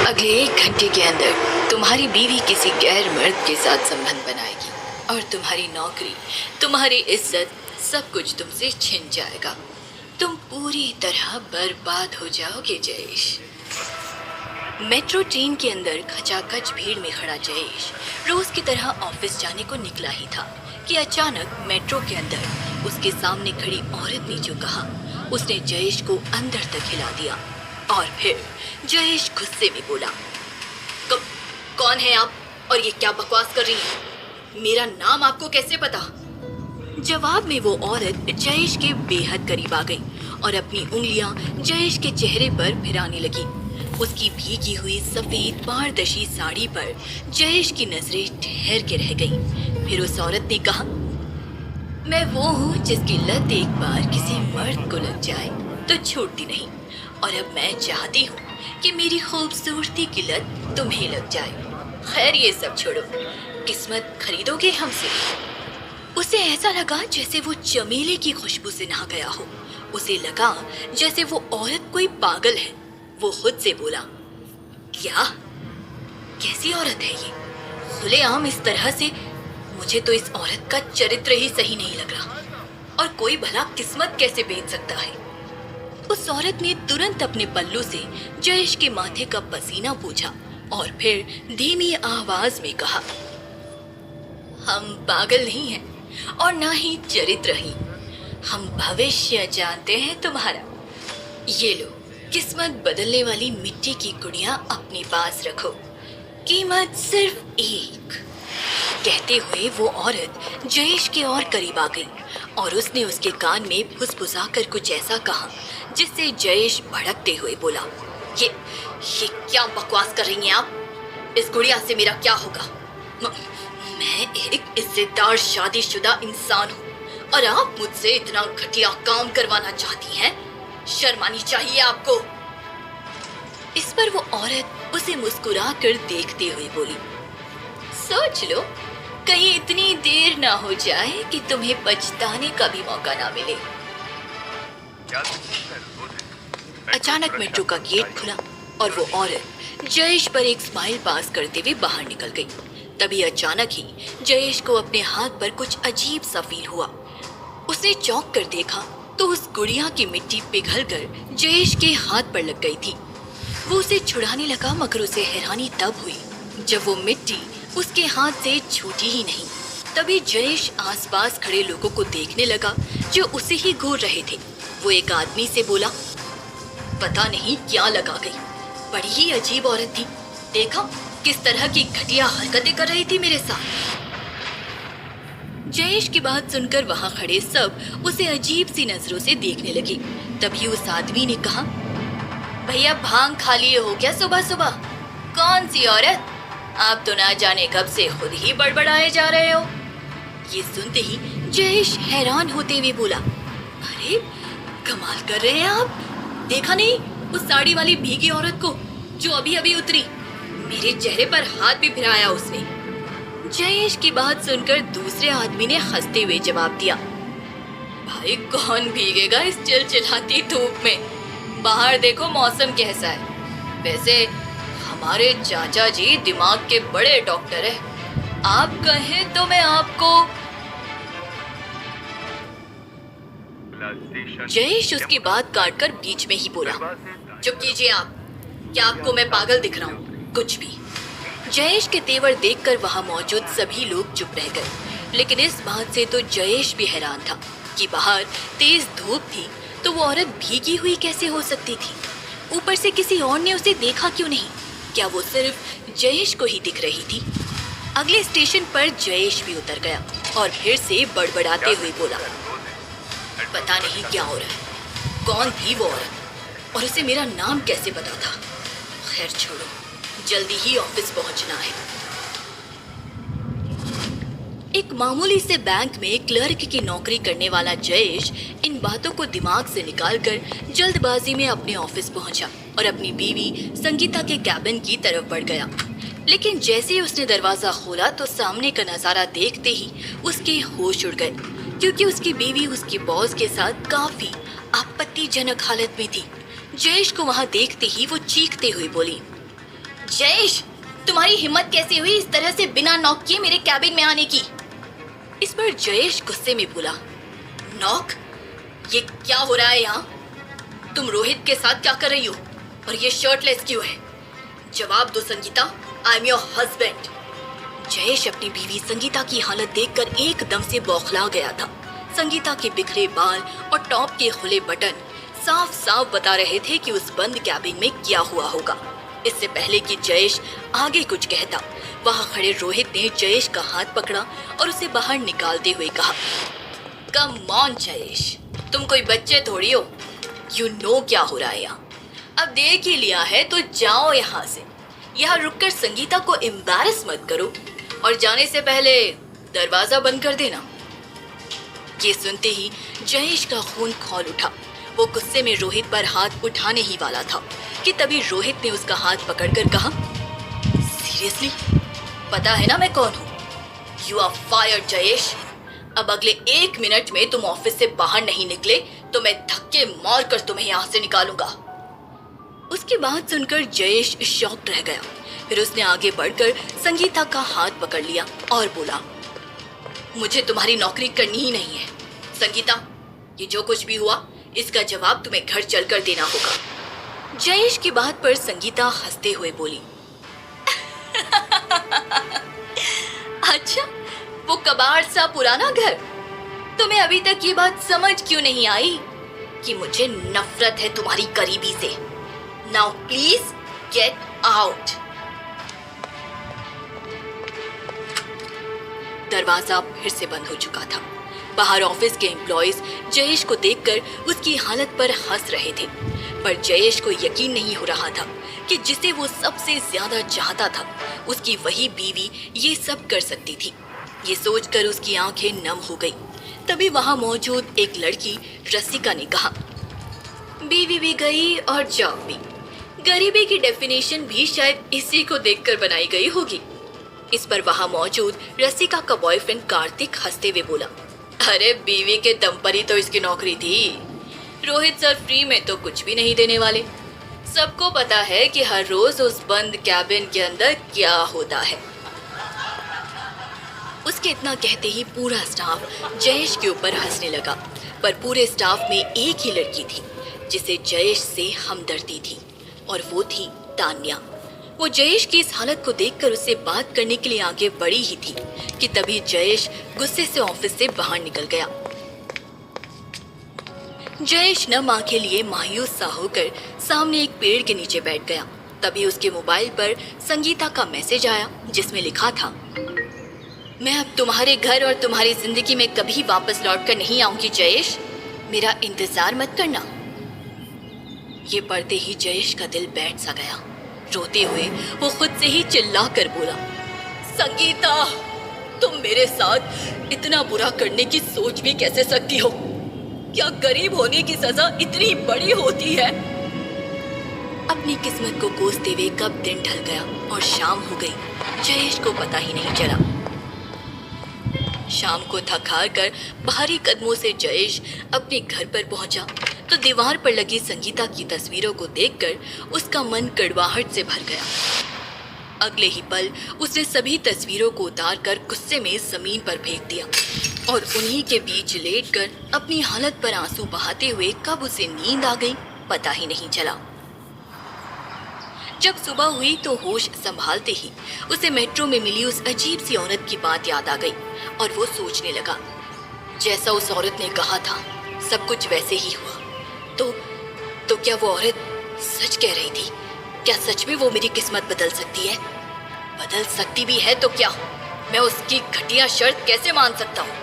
अगले 1 घंटे के अंदर तुम्हारी बीवी किसी गैर मर्द के साथ संबंध बनाएगी और तुम्हारी नौकरी, तुम्हारी इज्जत, सब कुछ तुमसे छिन जाएगा। तुम पूरी तरह बर्बाद हो जाओगे जयेश। मेट्रो ट्रेन के अंदर खचाखच भीड़ में खड़ा जयेश रोज की तरह ऑफिस जाने को निकला ही था कि अचानक मेट्रो के अंदर उसके सामने खड़ी औरत ने जो कहा, उसने जयेश को अंदर तक हिला दिया। और फिर जयेश गुस्से में बोला, कौन है आप और ये क्या बकवास कर रही हैं? मेरा नाम आपको कैसे पता? जवाब में वो औरत जयेश के बेहद करीब आ गई और अपनी उंगलियां जयेश के चेहरे पर फिराने लगी। उसकी भीगी हुई सफेद पारदर्शी साड़ी पर जयेश की नजरें ठहर के रह गईं। फिर उस औरत ने कहा, मैं वो हूँ जिसकी लत एक बार किसी मर्द को लग जाए तो छूटती नहीं, और अब मैं चाहती हूँ कि मेरी खूबसूरती की लत तुम्हें लग जाए। खैर ये सब छोड़ो, किस्मत खरीदोगे हमसे? उसे ऐसा लगा जैसे वो चमेली की खुशबू से नहा गया हो। उसे लगा जैसे वो औरत कोई पागल है। वो खुद से बोला, क्या कैसी औरत है ये? खुलेआम इस तरह से? मुझे तो इस औरत का चरित्र ही सही नहीं लग रहा। और कोई भला किस्मत कैसे बेच सकता है? उस औरत ने तुरंत अपने पल्लू से जयेश के माथे का पसीना पूछा और फिर धीमी आवाज में कहा, हम पागल नहीं हैं और ना ही चरित्रहीन। हम भविष्य जानते हैं तुम्हारा। ये लो, किस्मत बदलने वाली मिट्टी की गुड़िया अपने पास रखो, कीमत सिर्फ 1। कहते हुए वो औरत जयेश के और करीब आ गई और उसने उसके कान में फुसफुसाकर कुछ ऐसा कहा जिससे जयेश भड़कते हुए बोला, ये क्या बकवास कर रही हैं आप? इस गुड़िया से मेरा क्या होगा? मैं एक इज्जतदार शादीशुदा इंसान हूँ और आप मुझसे इतना घटिया काम करवाना चाहती हैं? शर्म आनी चाहिए आपको। इस पर वो औरत उसे मुस्कुराकर देखते हुए बोली, सोच लो, कहीं इतनी देर ना हो जाए कि तुम्हें पछताने का भी मौका ना मिले। अचानक मेट्रो का गेट खुला और वो औरत जयेश पर एक स्माइल पास करते हुए बाहर निकल गई। तभी अचानक ही जयेश को अपने हाथ पर कुछ अजीब सा फील हुआ। उसने चौंक कर देखा तो उस गुड़िया की मिट्टी पिघलकर जयेश के हाथ पर लग गई थी। वो उसे छुड़ाने लगा, मगर उसे हैरानी तब हुई जब वो मिट्टी उसके हाथ से छूटी ही नहीं। तभी जयेश आसपास खड़े लोगों को देखने लगा जो उसे ही घूर रहे थे। वो एक आदमी से बोला, पता नहीं क्या लगा गई, बड़ी ही अजीब औरत थी। देखा किस तरह की घटिया हरकतें कर रही थी मेरे साथ। जयेश की बात सुनकर वहां खड़े सब उसे अजीब सी नजरों से देखने लगे। तभी उस आदमी ने कहा, भैया भांग खा लिए हो क्या सुबह सुबह? कौन सी औरत? आप तो ना जाने कब से खुद ही बड़बड़ाए जा रहे हो। ये सुनते ही जयेश हैरान होते हुए बोला, अरे कमाल कर रहे हैं आप। देखा नहीं उस साड़ी वाली भीगी औरत को जो अभी अभी उतरी? मेरे चेहरे पर हाथ भी फिराया उसने। जयेश की बात सुनकर दूसरे आदमी ने हंसते हुए जवाब दिया, भाई कौन भीगेगा इस चिलचिलाती धूप में? बाहर देखो मौसम कैसा है। वैसे हमारे चाचा जी दिमाग के बड़े डॉक्टर हैं। आप कहें तो मैं आपको। जयेश उसकी बात काटकर बीच में ही बोला, चुप कीजिए आप। क्या आपको मैं पागल दिख रहा हूँ? कुछ भी। जयेश के तेवर देखकर वहां मौजूद सभी लोग चुप रह गए। लेकिन इस बात से तो जयेश भी हैरान था कि बाहर तेज धूप थी तो वो औरत भीगी हुई कैसे हो सकती थी? ऊपर से किसी और ने उसे देखा क्यों नहीं? क्या वो सिर्फ जयेश को ही दिख रही थी? अगले स्टेशन पर जयेश भी उतर गया और फिर से बड़बड़ाते हुए बोला, पता नहीं क्या हो रहा है। कौन थी वो औरत और उसे मेरा नाम कैसे पता था? खैर छोड़ो, जल्दी ही ऑफिस पहुंचना है। एक मामूली से बैंक में क्लर्क की नौकरी करने वाला जयेश इन बातों को दिमाग से निकालकर जल्दबाजी में अपने ऑफिस पहुंचा और अपनी बीवी संगीता के कैबिन की तरफ बढ़ गया। लेकिन जैसे ही उसने दरवाजा खोला तो सामने का नजारा देखते ही उसके होश उड़ गए, क्योंकि उसकी बीवी उसके बॉस के साथ काफी आपत्तिजनक हालत में थी। जयेश को वहां देखते ही वो चीखते हुए बोली, जयेश, तुम्हारी हिम्मत कैसे हुई इस तरह से बिना नॉक किए मेरे कैबिन में आने की? इस पर जयेश गुस्से में बोला, नॉक? ये क्या हो रहा है यहाँ? तुम रोहित के साथ क्या कर रही हो? और ये शर्टलेस क्यों है? जवाब दो Sangeeta, I am your husband. Jayesh अपनी बीवी संगीता की हालत देखकर एकदम से बौखला गया था। संगीता के बिखरे बाल और टॉप के खुले बटन साफ साफ बता रहे थे कि उस बंद कैबिन में क्या हुआ होगा। इससे पहले कि जयेश आगे कुछ कहता, वहां खड़े रोहित ने जयेश का हाथ पकड़ा और उसे बाहर निकालते हुए कहा, कम ऑन जयेश, तुम कोई बच्चे थोड़ी हो। यू नो क्या हो रहा है यहाँ। अब देख ही लिया है तो जाओ यहाँ से। यहाँ रुककर संगीता को एम्बैरस मत करो और जाने से पहले दरवाजा बंद कर देना। ये सुनते ही जयेश का खून खौल उठा। वो गुस्से में रोहित पर हाथ उठाने ही वाला था कि तभी रोहित ने उसका हाथ पकड़कर कहा, सीरियसली? पता है ना मैं कौन हूँ? You are fired Jayesh. अब अगले 1 मिनट में तुम ऑफिस से बाहर नहीं निकले तो मैं धक्के मार कर तुम्हें यहाँ से निकालूंगा। उसकी बात सुनकर जयेश शॉक्ड रह गया। फिर उसने आगे बढ़कर संगीता का हाथ पकड़ लिया और बोला, मुझे तुम्हारी नौकरी करनी ही नहीं है। संगीता, ये जो कुछ भी हुआ इसका जवाब तुम्हें घर चलकर देना होगा। जयेश की बात पर संगीता हंसते हुए बोली, अच्छा, वो कबाड़ सा पुराना घर? तुम्हें अभी तक ये बात समझ क्यों नहीं आई कि मुझे नफरत है तुम्हारी गरीबी से? Now please get out. दरवाजा फिर से बंद हो चुका था। बाहर ऑफिस के एम्प्लॉयज जयेश को देखकर उसकी हालत पर हंस रहे थे, पर जयेश को यकीन नहीं हो रहा था कि जिसे वो सबसे ज्यादा चाहता था उसकी वही बीवी ये सब कर सकती थी। ये सोचकर उसकी आंखें नम हो गई। तभी वहां मौजूद एक लड़की रसिका ने कहा, बीवी भी गई और जॉब भी। गरीबी की डेफिनेशन भी शायद इसी को देखकर बनाई गई होगी। इस पर वहां मौजूद रसिका का बॉयफ्रेंड कार्तिक हंसते हुए बोला, अरे बीवी के दम पर ही तो इसकी नौकरी थी। रोहित सर फ्री में तो कुछ भी नहीं देने वाले। सबको पता है कि हर रोज उस बंद कैबिन के अंदर क्या होता है। उसके इतना कहते ही पूरा स्टाफ जयेश के ऊपर हंसने लगा, पर पूरे स्टाफ में एक ही लड़की थी जिसे जयेश से हमदर्दी थी, और वो थी तान्या। वो जयेश की इस हालत को देखकर उससे बात करने के लिए आगे बढ़ी ही थी कि तभी जयेश गुस्से से ऑफिस से बाहर निकल गया। जयेश नम आंखें लिए मायूस सा होकर सामने एक पेड़ के नीचे बैठ गया। तभी उसके मोबाइल पर संगीता का मैसेज आया जिसमें लिखा था, मैं अब तुम्हारे घर और तुम्हारी जिंदगी में कभी वापस लौट कर नहीं आऊंगी जयेश, मेरा इंतजार मत करना। ये पढ़ते ही जयेश का दिल बैठ सा गया। रोते हुए वो खुद से ही चिल्ला कर बोला, संगीता, तुम मेरे साथ इतना बुरा करने की सोच भी कैसे सकती हो? क्या गरीब होने की सजा इतनी बड़ी होती है? अपनी किस्मत को कोसते हुए कब दिन ढल गया और शाम हो गई, जयेश को पता ही नहीं चला। शाम को थक हार कर भारी कदमों से जयेश अपने घर पर पहुंचा तो दीवार पर लगी संगीता की तस्वीरों को देखकर उसका मन कड़वाहट से भर गया। अगले ही पल उसने सभी तस्वीरों को उतारकर गुस्से में जमीन पर फेंक दिया और उन्हीं के बीच लेटकर अपनी हालत पर आंसू बहाते हुए कब उसे नींद आ गई पता ही नहीं चला। जब सुबह हुई तो होश संभालते ही उसे मेट्रो में मिली उस अजीब सी औरत की बात याद आ गई और वो सोचने लगा, जैसा उस औरत ने कहा था सब कुछ वैसे ही हुआ। तो क्या वो औरत सच कह रही थी? क्या सच में वो मेरी किस्मत बदल सकती है? बदल सकती भी है तो क्या, मैं उसकी घटिया शर्त कैसे मान सकता हूँ?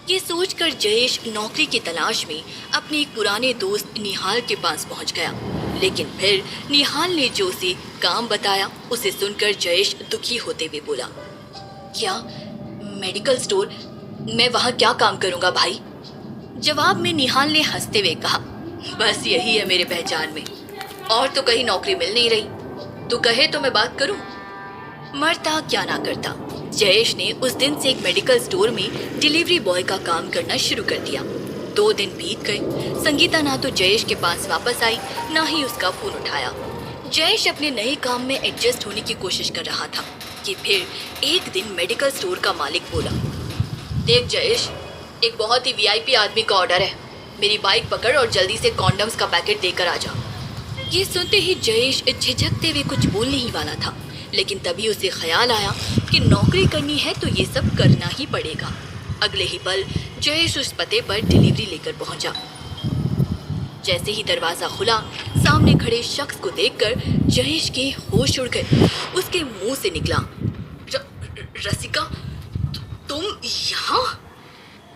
ये सोचकर जयेश नौकरी की तलाश में अपने एक पुराने दोस्त निहाल के पास पहुंच गया, लेकिन फिर निहाल ने जो उसे काम बताया उसे सुनकर जयेश दुखी होते हुए बोला, क्या मेडिकल स्टोर? मैं वहाँ क्या काम करूँगा भाई? जवाब में निहाल ने हंसते हुए कहा, बस यही है मेरे पहचान में, और तो कहीं नौकरी मिल नहीं रही। तू कहे तो मैं बात करूँ? मरता क्या ना करता, जयेश ने उस दिन से एक मेडिकल स्टोर में डिलीवरी बॉय का काम करना शुरू कर दिया। 2 दिन बीत गए। संगीता ना तो जयेश के पास वापस आई, ना ही उसका फोन उठाया। जयेश अपने नए काम में एडजस्ट होने की कोशिश कर रहा था कि फिर एक दिन मेडिकल स्टोर का मालिक बोला, देख जयेश, एक बहुत ही वीआईपी आदमी का ऑर्डर है। मेरी बाइक पकड़ और जल्दी से कॉन्डम्स का पैकेट देकर आ जा। ये सुनते ही जयेश झिझकते हुए कुछ बोलने ही वाला था, लेकिन तभी उसे ख्याल आया कि नौकरी करनी है तो ये सब करना ही पड़ेगा। अगले ही पल जयेश उस पते पर डिलीवरी लेकर पहुंचा। जैसे ही दरवाजा खुला, सामने खड़े शख्स को देखकर जयेश के होश उड़ गए। उसके मुंह से निकला, रसिका, तुम यहाँ?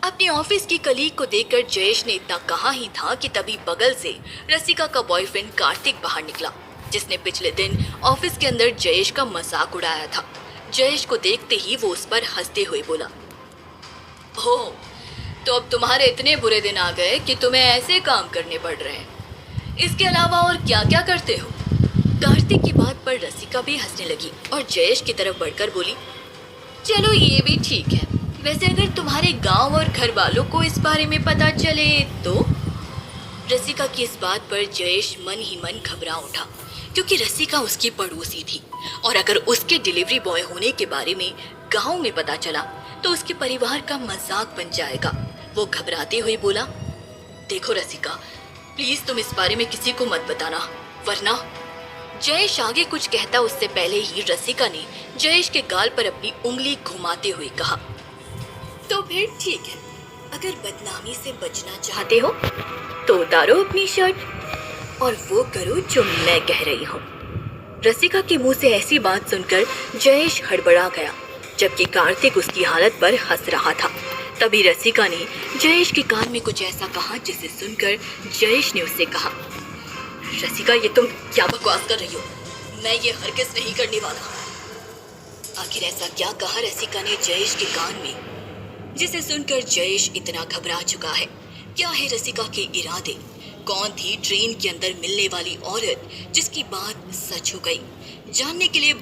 अपने ऑफिस की कलीग को देखकर जयेश ने इतना कहा ही था कि तभी बगल से रसिका का बॉयफ्रेंड कार्तिक बाहर निकला, जिसने पिछले दिन ऑफिस के अंदर जयेश का मजाक उड़ाया था। जयेश को देखते ही वो उस पर हंसते हुए बोला, ओह, तो अब तुम्हारे इतने बुरे दिन आ गए कि तुम्हें ऐसे काम करने पड़ रहे हैं। इसके अलावा और क्या क्या करते हो? कार्तिक की बात पर रसिका भी हंसने लगी और जयेश की तरफ बढ़कर बोली, चलो ये भी ठीक है। वैसे अगर तुम्हारे गांव और घर वालों को इस बारे में पता चले तो? रसिका की इस बात पर जयेश मन ही मन घबरा उठा, क्योंकि रसिका उसकी पड़ोसी थी और अगर उसके डिलीवरी बॉय होने के बारे में गांव में पता चला तो उसके परिवार का मजाक बन जाएगा। वो घबराते हुए बोला, देखो रसिका, प्लीज तुम इस बारे में किसी को मत बताना, वरना। जयेश आगे कुछ कहता उससे पहले ही रसिका ने जयेश के गाल पर अपनी उंगली घुमाते हुए कहा, तो फिर ठीक है, अगर बदनामी से बचना चाहते हो तो उतारो अपनी शर्ट और वो करो जो मैं कह रही हूँ। रसिका के मुंह से ऐसी बात सुनकर जयेश हड़बड़ा गया, जबकि कार्तिक उसकी हालत पर हंस रहा था। तभी रसिका ने जयेश के कान में कुछ ऐसा कहा जिसे सुनकर जयेश ने उससे कहा, रसिका, ये तुम क्या बकवास कर रही हो? मैं ये हरगिज़ नहीं करने वाला। आखिर ऐसा क्या कहा रसिका ने जयेश के कान में, जिसे सुनकर जयेश इतना घबरा चुका है? क्या है रसिका के इरादे? कौन थी ट्रेन के अंदर मिलने वाली औरत जिसकी बात सच हो गई? जानने के लिए